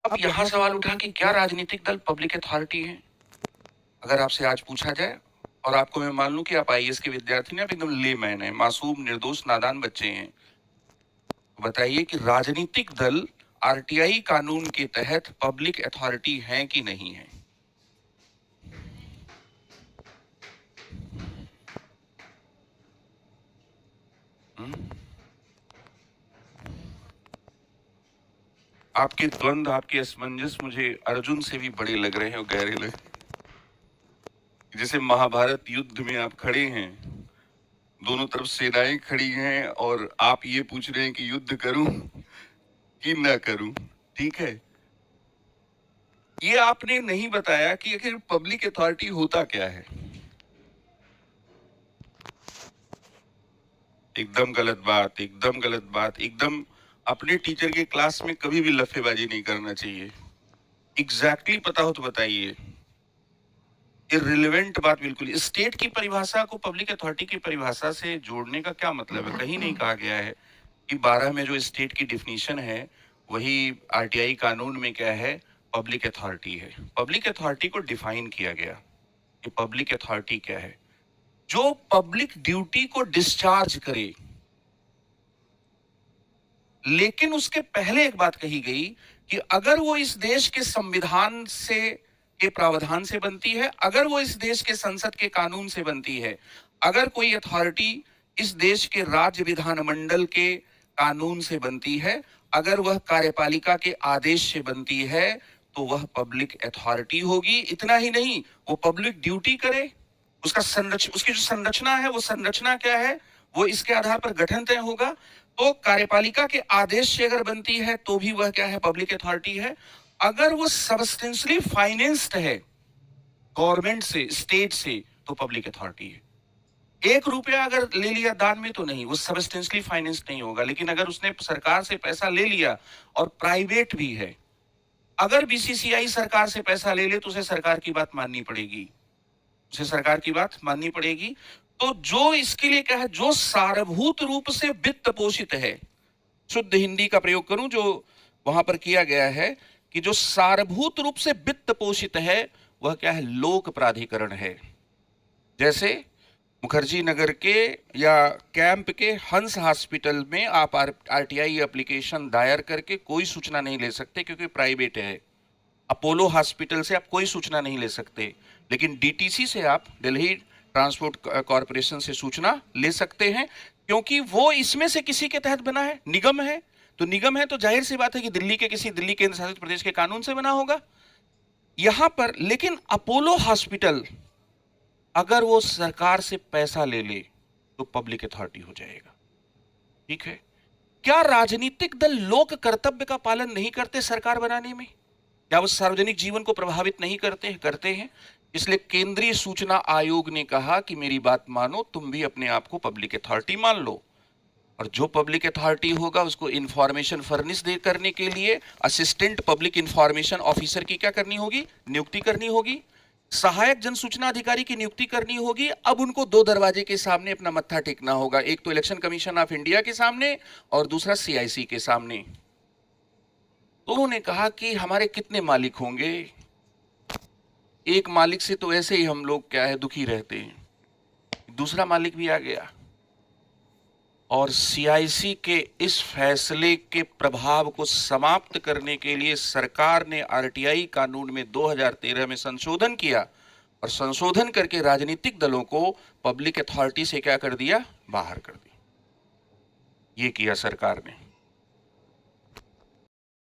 अब यहाँ सवाल उठा कि क्या राजनीतिक दल पब्लिक अथॉरिटी है? अगर आपसे आज पूछा जाए और आपको मैं मान लूं कि आप आईएएस के विद्यार्थी हैं, आप एकदम लेमैन हैं, मासूम निर्दोष नादान बच्चे हैं, बताइए कि राजनीतिक दल आरटीआई कानून के तहत पब्लिक अथॉरिटी हैं कि नहीं है? आपके द्वंद, आपके असमंजस मुझे अर्जुन से भी बड़े लग रहे हैं और गहरे लग, जैसे महाभारत युद्ध में आप खड़े हैं, दोनों तरफ सेनाएं खड़ी हैं और आप ये पूछ रहे हैं कि युद्ध करूं कि ना करूं। ठीक है, ये आपने नहीं बताया कि आखिर पब्लिक अथॉरिटी होता क्या है। एकदम गलत बात, एकदम गलत बात, एकदम अपने टीचर के क्लास में कभी भी लफेबाजी नहीं करना चाहिए। एग्जैक्टली पता हो तो बताइए। इररिलेवेंट बात बिल्कुल। स्टेट की परिभाषा को पब्लिक अथॉरिटी की परिभाषा से जोड़ने का क्या मतलब है? कहीं नहीं कहा गया है कि 12 में जो स्टेट की डिफिनीशन है वही आरटीआई कानून में क्या है, पब्लिक अथॉरिटी है। पब्लिक अथॉरिटी को डिफाइन किया गया कि पब्लिक अथॉरिटी क्या है, जो पब्लिक ड्यूटी को डिस्चार्ज करे। लेकिन उसके पहले एक बात कही गई कि अगर वो इस देश के संविधान से के प्रावधान से बनती है, अगर वो इस देश के संसद के कानून से बनती है, अगर कोई अथॉरिटी इस देश के राज्य विधानमंडल के कानून से बनती है, अगर वह कार्यपालिका के आदेश से बनती है, तो वह पब्लिक अथॉरिटी होगी। इतना ही नहीं, वो पब्लिक ड्यूटी करे। उसकी जो संरचना है, वो संरचना क्या है, वो इसके आधार पर गठन तय होगा। तो कार्यपालिका के आदेश से अगर बनती है तो भी वह क्या है, पब्लिक अथॉरिटी है। अगर वो सबस्टेंशियली फाइनेंस्ड है गवर्नमेंट से, स्टेट से, तो पब्लिक अथॉरिटी है। 1 रुपया अगर ले लिया दान में तो नहीं, वो सबस्टेंशियली फाइनेंस्ड नहीं होगा। लेकिन अगर उसने सरकार से पैसा ले लिया और प्राइवेट भी है, अगर बीसीसीआई सरकार से पैसा ले ले तो उसे सरकार की बात माननी पड़ेगी, उसे सरकार की बात माननी पड़ेगी। तो जो इसके लिए क्या है, जो सारभूत रूप से वित्त पोषित है, शुद्ध हिंदी का प्रयोग करूं जो वहां पर किया गया है, कि जो सारभूत रूप से वित्त पोषित है वह क्या है, लोक प्राधिकरण है। जैसे मुखर्जी नगर के या कैंप के हंस हॉस्पिटल में आप आरटीआई एप्लीकेशन दायर करके कोई सूचना नहीं ले सकते क्योंकि प्राइवेट है। अपोलो हॉस्पिटल से आप कोई सूचना नहीं ले सकते, लेकिन डीटीसी से आप, दिल्ली ट्रांसपोर्ट कॉरपोरेशन से सूचना ले सकते हैं, क्योंकि वो इसमें से किसी के तहत बना है, निगम है। तो निगम है तो जाहिर सी बात है कि दिल्ली के किसी दिल्ली केंद्र शासित प्रदेश के कानून से बना होगा यहां पर। लेकिन अपोलो हॉस्पिटल अगर वो सरकार से पैसा ले ले तो पब्लिक अथॉरिटी हो जाएगा। ठीक है, क्या राजनीतिक दल लोक कर्तव्य का पालन नहीं करते सरकार बनाने में? क्या वो सार्वजनिक जीवन को प्रभावित नहीं करते हैं? करते हैं। इसलिए केंद्रीय सूचना आयोग ने कहा कि मेरी बात मानो, तुम भी अपने आप को पब्लिक अथॉरिटी मान लो, और जो पब्लिक अथॉरिटी होगा उसको इंफॉर्मेशन फर्निश दे करने के लिए असिस्टेंट पब्लिक इंफॉर्मेशन ऑफिसर की क्या करनी होगी, नियुक्ति करनी होगी। सहायक जन सूचना अधिकारी की नियुक्ति करनी होगी। अब उनको 2 दरवाजे के सामने अपना मत्था टेकना होगा, एक तो इलेक्शन कमीशन ऑफ इंडिया के सामने और दूसरा सीआईसी के सामने। तो उन्होंने कहा कि हमारे कितने मालिक होंगे, एक मालिक से तो ऐसे ही हम लोग क्या है, दुखी रहते हैं, दूसरा मालिक भी आ गया। और सीआईसी के इस फैसले के प्रभाव को समाप्त करने के लिए सरकार ने आरटीआई कानून में 2013 में संशोधन किया, और संशोधन करके राजनीतिक दलों को पब्लिक अथॉरिटी से क्या कर दिया, बाहर कर दिया। ये किया सरकार ने।